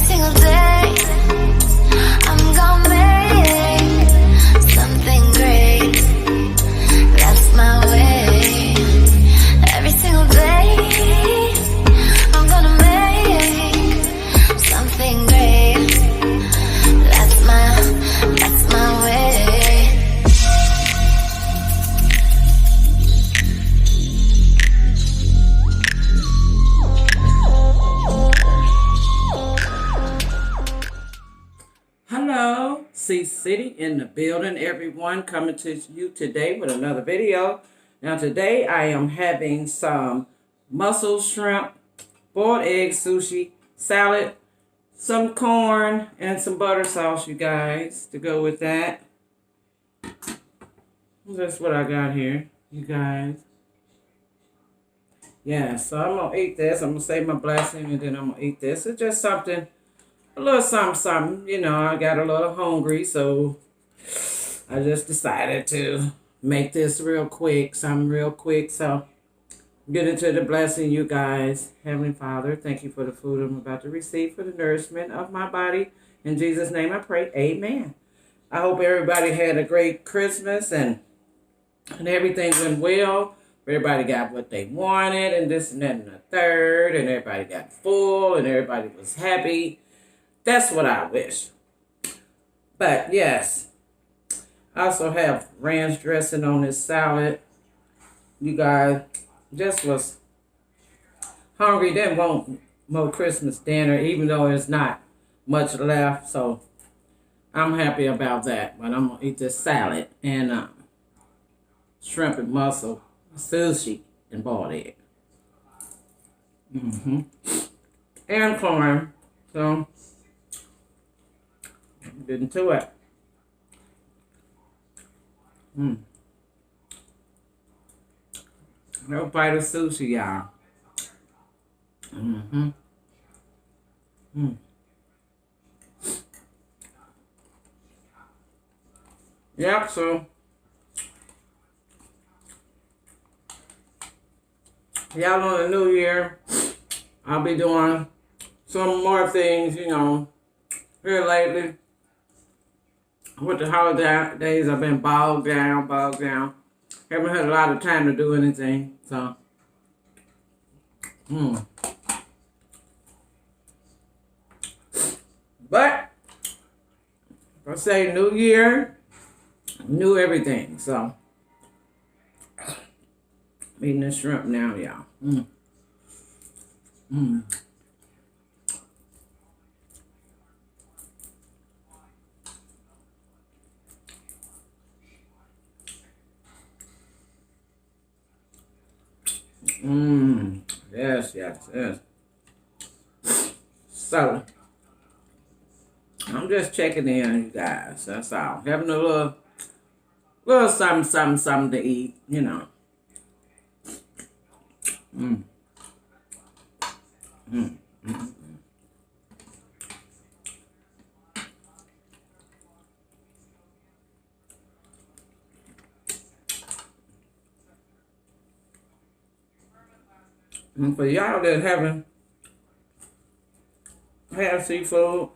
single day, I'm gonna make something great. That's my way. Every single day, I'm gonna make something great. That's my way. Hello, CiCity in the building, everyone, coming to you today with another video. Now today I am having some mussels, shrimp, boiled egg sushi, salad, some corn, and some butter sauce, you guys, to go with that. That's what I got here, you guys. Yeah, so I'm going to eat this. I'm going to say my blessing, and then I'm going to eat this. It's just something, a little something, you know. I got a little hungry, so I just decided to make this real quick, something real quick. So get into the blessing, you guys. Heavenly Father, thank you for the food I'm about to receive, for the nourishment of my body. In Jesus' name I pray, amen. I hope everybody had a great Christmas and everything went well. Everybody got what they wanted and this and that and the third, and everybody got full and everybody was happy. That's what I wish. But yes, I also have ranch dressing on this salad. You guys, just was hungry, didn't want more Christmas dinner, even though there's not much left. So I'm happy about that. But I'm going to eat this salad and shrimp and mussel, sushi, and boiled egg. And corn. So get into it. No bite of sushi, y'all. Yep, so y'all on the new year, I'll be doing some more things, you know, here lately. With the holidays, I've been bogged down. Haven't had a lot of time to do anything, so. But, I say new year, new everything, so. I'm eating this shrimp now, y'all. Yes. So, I'm just checking in, you guys. That's all. Having a little something to eat, you know. And for y'all that haven't had seafood,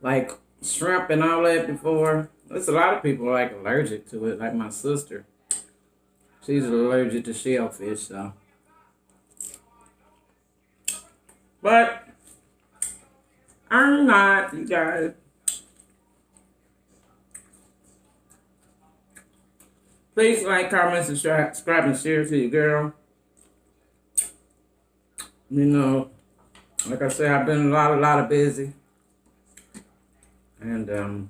like shrimp and all that before, there's a lot of people like allergic to it, like my sister. She's allergic to shellfish, so. But I'm not, you guys. Please like, comment, subscribe, and share to your girl. You know, like I said, I've been a lot of busy. And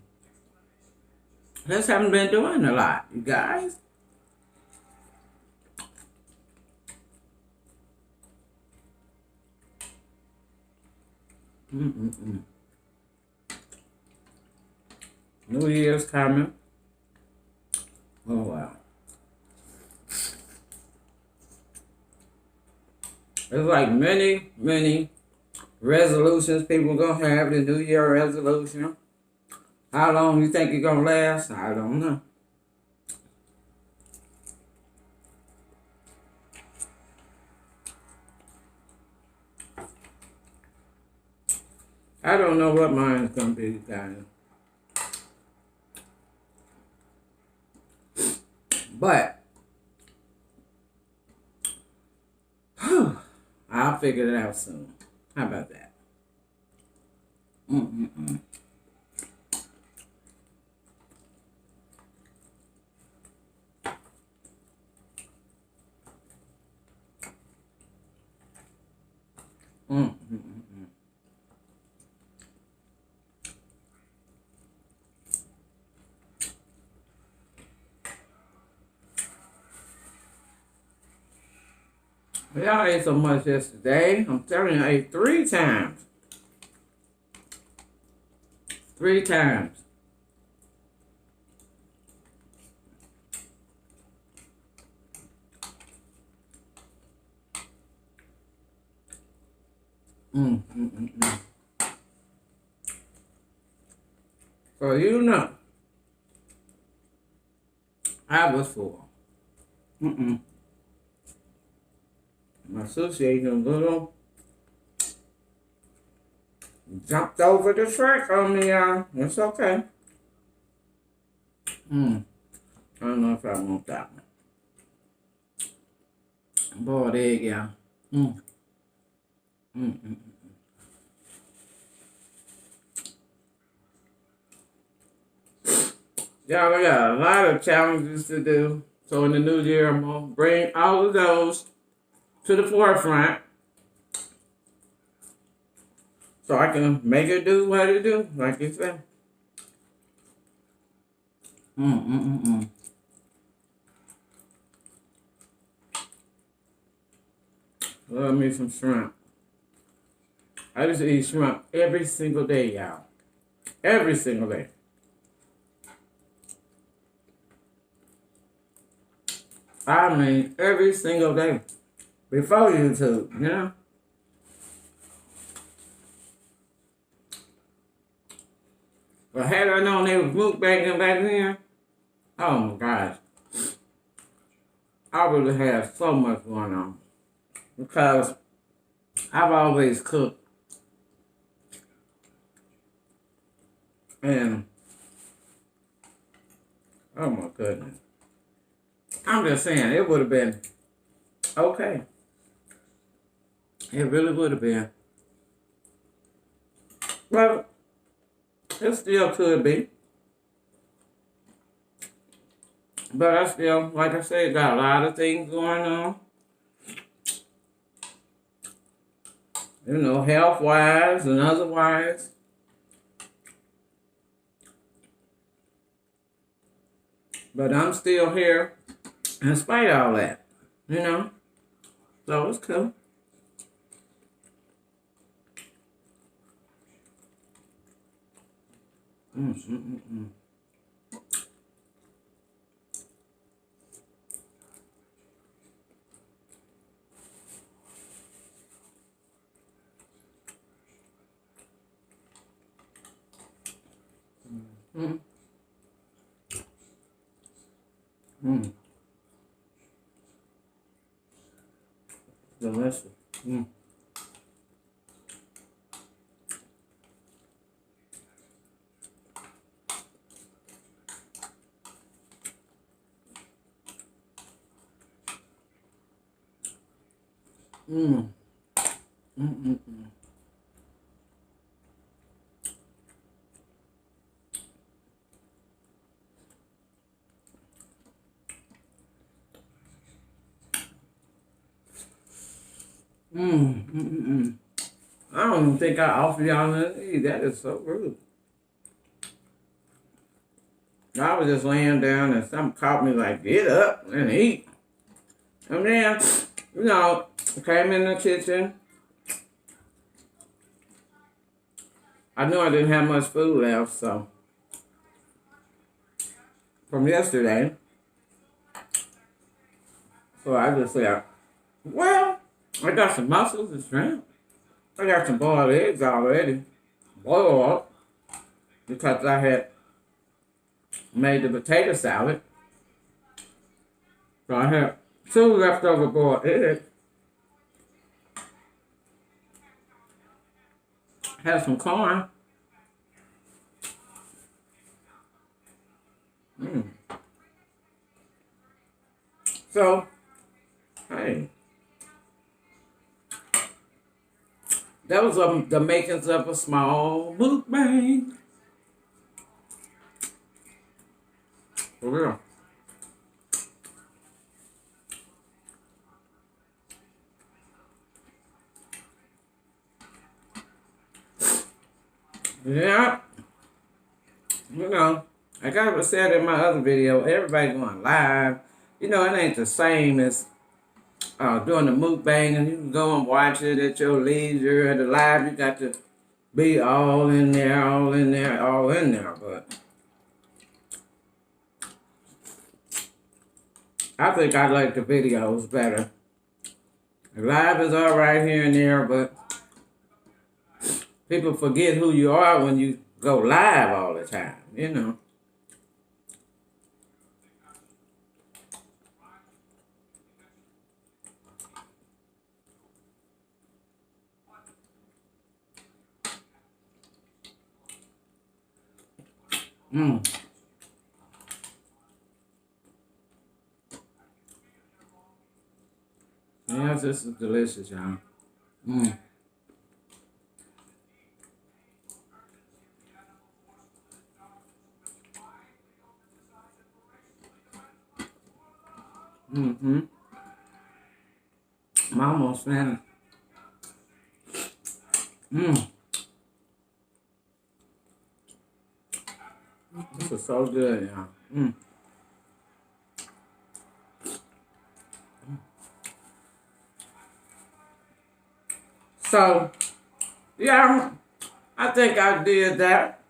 just haven't been doing a lot, you guys. New Year's coming. Oh, wow. There's like many resolutions people gonna have, the New Year resolution. How long you think it's gonna last? I don't know. I don't know what mine is gonna be, guys. But I'll figure it out soon. How about that? Mm-mm-mm. Mm-mm-mm. Y'all ate so much yesterday. I'm telling you, I ate 3 times. 3 times. Mm-mm-mm. So you know, I was full. Mm-mm. My sushi ate a little, jumped over the track on me, y'all. It's okay. I don't know if I want that one. Boiled egg, y'all. Mm-mm. Y'all, I got a lot of challenges to do. So in the new year, I'm going to bring all of those to the forefront so I can make it do what it do, like you said. Love me some shrimp. I just eat shrimp every single day, y'all. Every single day. I mean, every single day. Before YouTube, you know? But had I known they was mukbanging back then, oh my gosh. I would have had so much going on. Because I've always cooked. And, oh my goodness. I'm just saying, it would have been okay. It really would have been. Well, it still could be. But I still, like I said, got a lot of things going on. You know, health-wise and otherwise. But I'm still here in spite of all that, you know? So it's cool. Mm-mm-mm-mm. Mm. Mm. Delicious. Mm. Mm. Mm-mm-mm. Mm-mm-mm. I don't even think I offered y'all nothing to eat. That is so rude. I was just laying down and something caught me like, get up and eat. And then, you know, came in the kitchen. I knew I didn't have much food left, so from yesterday. So I just said, well, I got some mussels and shrimp. I got some boiled eggs already, boiled, because I had made the potato salad. So I had 2 leftover boiled eggs. Have some corn. So, hey, that was the makings of a small mukbang. For real. Yeah. You know, like I said in my other video, everybody going live. You know, it ain't the same as doing the mukbang, and you can go and watch it at your leisure. At the live, you got to be all in there, all in there, all in there. But I think I like the videos better. The live is all right here and there, but people forget who you are when you go live all the time, you know. Yes, this is delicious, y'all. I'm almost finished. This is so good, y'all. So, yeah, I think I did that.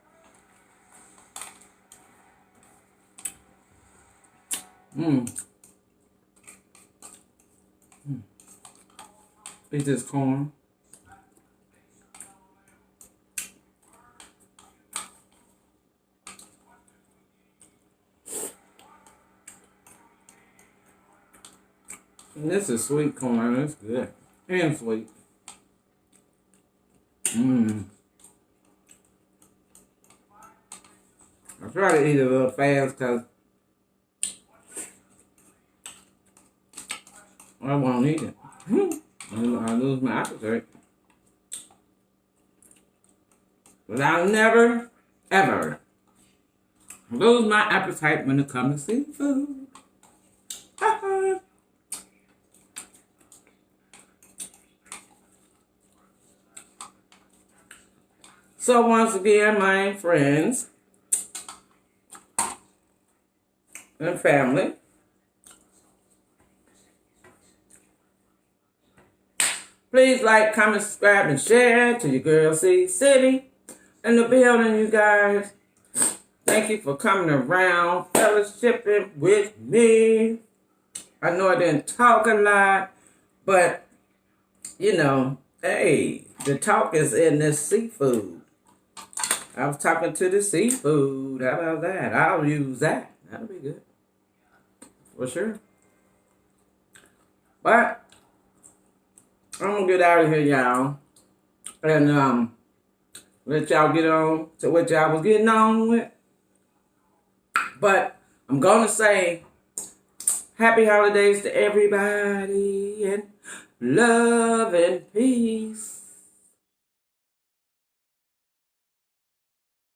Eat this corn. And this is sweet corn. It's good. And sweet. I try to eat it a little fast because I won't eat it. I lose my appetite. But I'll never, ever lose my appetite when it comes to seafood. So once again, my friends and family, please like, comment, subscribe, and share to your girl CiCity in the building, you guys. Thank you for coming around, fellowshipping with me. I know I didn't talk a lot, but, you know, hey, the talk is in this seafood. I was talking to the seafood. How about that? I'll use that. That'll be good. For sure. But I'm gonna get out of here, y'all. And let y'all get on to what y'all was getting on with. But I'm gonna say happy holidays to everybody and love and peace.